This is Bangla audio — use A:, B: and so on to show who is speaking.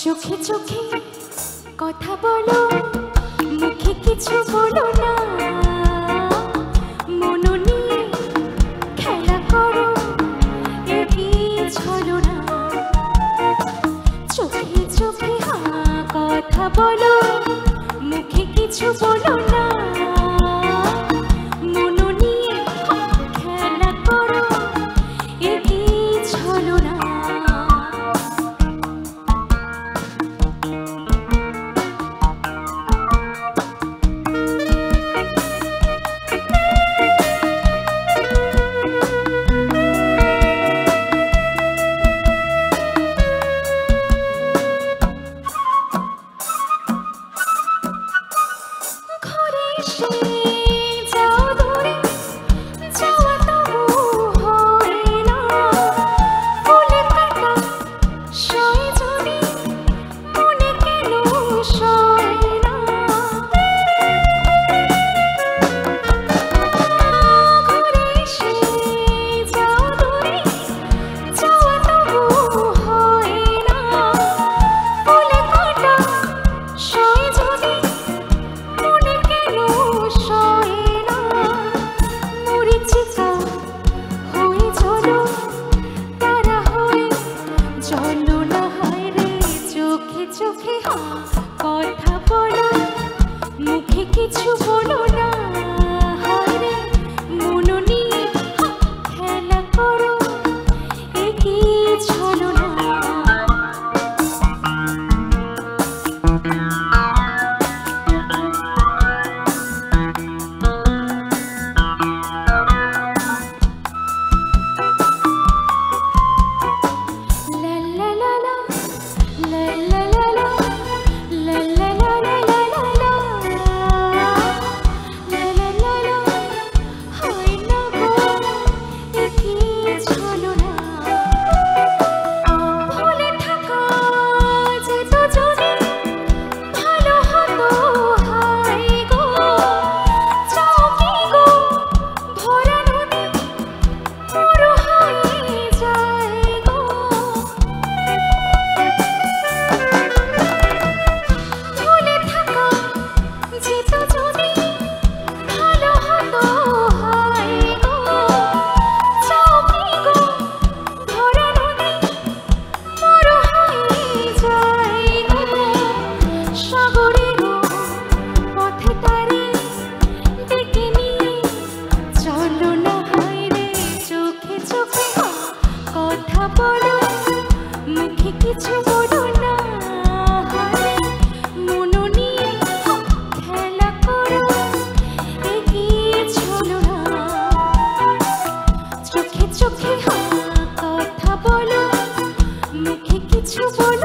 A: চোখে চোখে কথা বলো, মুখে কিছু বলো না, মন নিয়ে খেলা করো, এগিয়ে চলো না। চোখে চোখে কথা বলো, মুখে কিছু বলো না, মন নিয়ে খেলা করো, এগিয়ে চলো না। চোখে কথা বলো, মুখে কিছু বলো না, হায়রে মন নিয়ে খেলা করো, এগিয়ে চলো না। কথা বলো, মুখে কিছু বলো না, মন নিয়ে খেলা করো, এগিয়ে চলো না। চোখে চোখে কথা বলো, মুখে কিছু বলো